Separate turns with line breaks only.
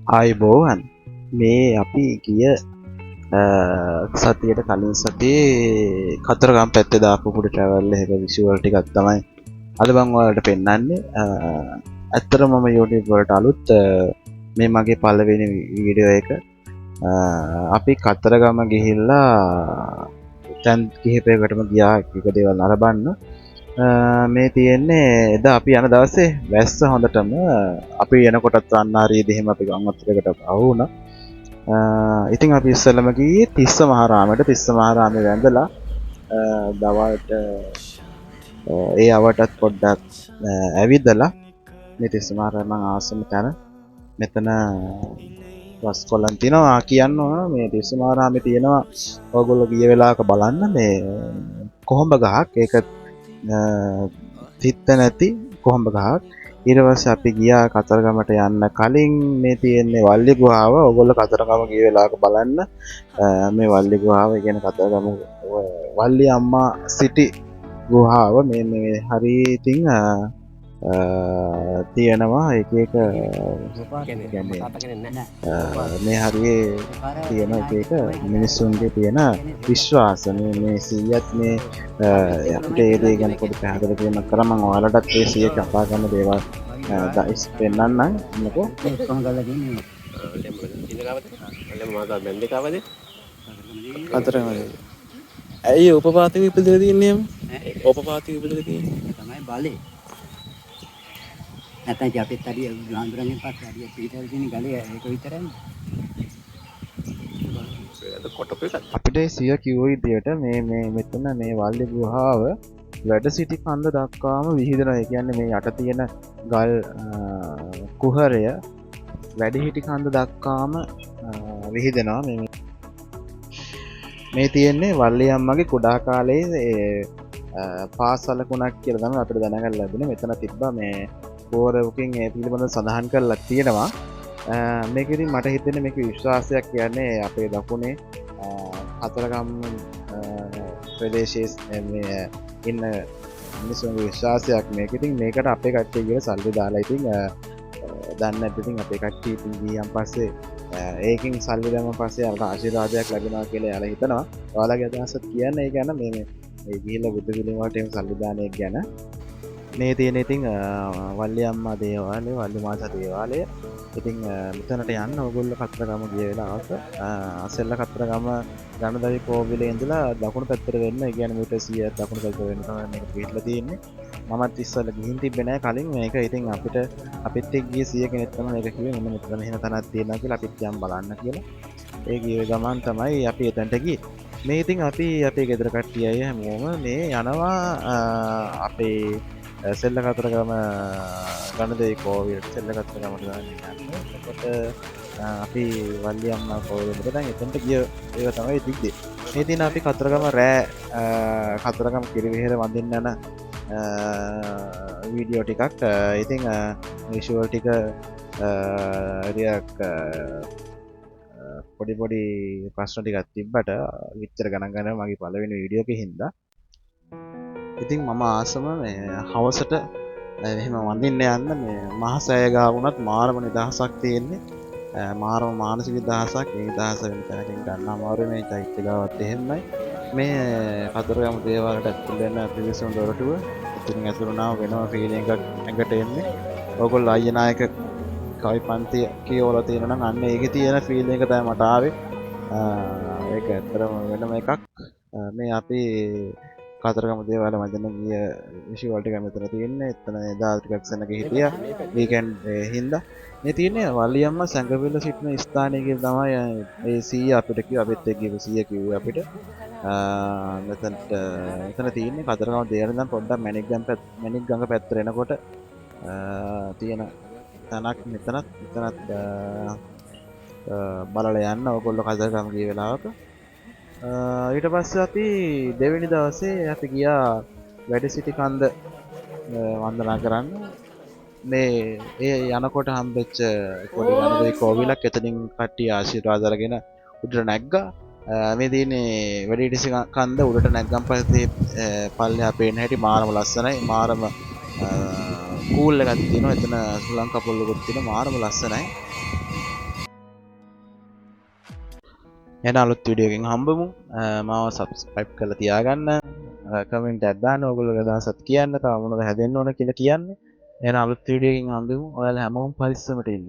ආයුබෝවන් මේ අපි ගිය සතියට කලින් සතියේ කතරගම පැත්තේ දාපු පුඩු ට්‍රැවල් එක විෂුවල් ටිකක් තමයි අද මම ඔයාලට පෙන්නන්නේ. ඇත්තටම මම YouTube වලට අලුත් මේ මගේ පළවෙනි වීඩියෝ එක. අපි කතරගම ගිහිල්ලා තැන් කිහිපයකටම ගියා එක දේවල් නරඹන්න. මේ තියෙන්නේ එදා අපි යන දවසේ වැස්ස හොඳටම අපි එනකොටත් අන්නාරියේදී එහෙම අපි ගම්වතුරකට අහු වුණා. ඉතින් අපි ඉස්සෙල්ලම ගියේ තිස්ස මහරාමයට. තිස්ස මහරාමේ වැඳලා දවල්ට ඒ අවටත් පොඩ්ඩක් ඇවිදලා මේ තිස්ස මහරාම ආසම තැන මෙතන වස්කොලන් තියෙනවා කියන්න ඕන. මේ තිස්ස මහරාමේ තියෙනවා ඔයගොල්ලෝ ගිය වෙලාවක බලන්න මේ කොහොඹ ගහක්. ඒක තිත්ත නැති කොහොඹ ගහක්. ඊට පස්සේ අපි ගියා කතරගමට යන්න කලින් මේ තියෙන්නේ වල්ලි ගුහාව. ඔයගොල්ලෝ කතරගම ගිය වෙලාවක බලන්න මේ වල්ලි ගුහාව. ඒ කියන්නේ කතරගම වල්ලි අම්මා සිටි ගුහාව. මේ හරි ඉතින් තියෙනවා එක එක මේ හරියේ තියෙන එක එක මිනිස්සුන්ගේ තියෙන විශ්වාස. මේ 100ත් මේ අපිට ඒ දේ ගැන පොඩි පැහැදිලි කිරීමක් කරා. මම ඔයාලටත් ඒ 100 කතා කරන දේවල් දයිස් පෙන්නන්නම්. මොකෝ
කතරගම ඇයි උපපාතික ඉපදලා තියන්නේ? උපපාතික ඉපදලා තියන්නේ
තමයි බලේ. නැත්නම් අපිත් හරි ගාන්දුරගෙන් පස්සේ හරි පිටර තියෙන ගලේ ඒක විතරනේ.
අපිට 100 කිව්ව විදියට මේ මෙතන මේ වල්ලි ගුහාව වැඩ සිටි කන්ද දක්වාම විහිදෙනවා. ඒ කියන්නේ මේ යට තියෙන ගල් කුහරය වැඩිහිටි කන්ද දක්වාම විහිදෙනවා. මේ තියෙන්නේ වල්ලි අම්මගේ කුඩා කාලයේ පාසලකුණක් කියලා තමයි අපිට දැනගන්න ලැබුණේ. මෙතන තිබ්බා මේ පෝරවකින් ඒ පිළිබඳව සඳහන් කරලා තියෙනවා. මේක ඉතින් මට හිතෙන්නේ මේක විශ්වාසයක් කියන්නේ අපේ දකුණේ කතරගම ප්‍රදේශයේ මේ ඉන්න මිනිස්සුන්ගේ විශ්වාසයක් මේක. ඉතින් මේකට අපේ කට්ටිය කියලා සල්ලි දාලා ඉතින් දන්නේ නැද්ද ඉතින් අපේ කට්ටිය ඉතින් ගියන් පස්සේ ඒකෙන් සල්ලි දැම්මන් පස්සේ අපට ආශිර්වාදයක් ලැබෙනවා කියලා යාලා හිතනවා. ඔයාලගේ අදහසත් කියන්න. ඒ ගැන මේ ගිහිල්ලා බුදු පිළිම වලට එහෙම සල්ලි දාන එක ගැන. මේ තියෙන ඉතින් වල්ලි අම්මා දේවාලය, වල්ලි මාතා දේවාලය. ඉතින් මෙතනට යන්න ඔයගොල්ලෝ කතරගම ගිය වෙලාවක අසෙල්ල කතරගම ගණදවි කෝවිලේ ඉඳලා දකුණු පැත්තට වෙන්න. ඒ කියන්නේ මීටර් 100ක් දකුණු පැත්තට වෙන්න තමයි මේක පිටලා තියෙන්නේ. මමත් ඉස්සෙල්ලා ගිහින් තිබ්බේ නැහැ කලින් මේක. ඉතින් අපිත් එක්ක ගිය 100 කෙනෙක් තමයි මේක කිව්වේ. මෙන්න මෙතන මෙහෙම තැනක් තියෙනවා කියලා අපිත් යම් බලන්න කියලා. ඒ ගිය ගමන් තමයි අපි එතනට ගියේ. මේ ඉතින් අපි අපේ ගෙදර කට්ටිය අය හැමෝම මේ යනවා අපේ සෙල්ල කතරගම ගණදේ කෝවිලට. සෙල්ල කතරගමට යන්නේ. එතකොට අපි වල්ලි අම්මා කෝවිලට දැන් එතනට ගිය ඒක තමයි තිබ්බේ. මේ දින අපි කතරගම රෑ කතරගම කිරිවෙහෙර වඳින්න යන වීඩියෝ ටිකක් ඉතින් විෂුවල් ටික රියක් පොඩි ප්‍රශ්න ටිකක් තිබ්බට විතර ගණන් ගන්න මගේ පළවෙනි වීඩියෝ එකේ හින්දා. ඉතින් මම ආසම මේ හවසට එහෙම වඳින්න යන්න මේ මහසෑය ගාව වුණත් මාරම නිදහසක් තියෙන්නේ. මාරම මානසික නිදහසක්. ඒ නිදහස වෙන තැනකින් ගන්න අමාරු මේ චෛත්‍ය ගාවත් එහෙමයි. මේ කතරගම දේවාලයට ඇතුල් වෙන පිවිසුම් දොරටුව. ඉතින් ඇතුළුනාම වෙනම ෆීලිං එකක් ඇඟට එන්නේ. ඔයගොල්ලෝ අයියනායක කවි පන්ති කියවලා තියෙනවා නම් අන්න ඒකේ තියෙන ෆීලිං එක තමයි මට ආවේ. ඒක ඇත්තටම වෙනම එකක්. මේ අපි කතරගම දේවාලය මැදම ගිය විෂුවල් ටික මෙතන තියෙන්නේ. එතන එදා ටිකක් සෙනග හිටියා වීකෙන්ඩ් හින්දා. මේ තියෙන්නේ වල්ලි අම්මා සැඟවිල්ල සිටින ස්ථානය කියලා තමයි මේ 100 අපිට කිව්වා. අපිත් එක්ක ගිහපු 100 කිව්වේ අපිට. මෙතන තියෙන්නේ කතරගම දේවාලය නම් පොඩ්ඩක් මැණික් ගඟ පැත්තට එනකොට තියෙන තැනක්. මෙතනත් බලලා යන්න ඔයගොල්ලෝ කතරගම ගිය වෙලාවක. ඊට පස්සේ අපි දෙවෙනි දවසේ අපි ගියා වැඩ සිටි කන්ද වන්දනා කරන්න. මේ ඒ යනකොට හම්බෙච්ච පොඩි ගණදේ කෝවිලක්. එතනින් කට්ටිය ආශිර්වාද අරගෙන උඩට නැග්ගා. මේ තියෙන්නේ වැඩිහිටි කන්ද. උඩට නැග්ගන් පස්සේ පල්ලෙහා පේන හැටි මාරම ලස්සනයි. මාරම කූල් එකක් තියෙනවා. එතන ශ්‍රී ලංකා පොල්ලකුත් තියෙනවා. මාරම ලස්සනයි. එන අලුත් වීඩියෝ එකකින් හම්බමු. මාව සබ්ස්ක්‍රයිබ් කරලා තියාගන්න. කමෙන්ට් එකක් දාන්න. ඔයගොල්ලෝ අදහසත් කියන්න. තව මොනවද හැදෙන්න ඕන කියලා කියන්න. එන අලුත් වීඩියෝ එකකින් හම්බෙමු. ඔයාලා හැමෝම පරිස්සමට ඉන්න.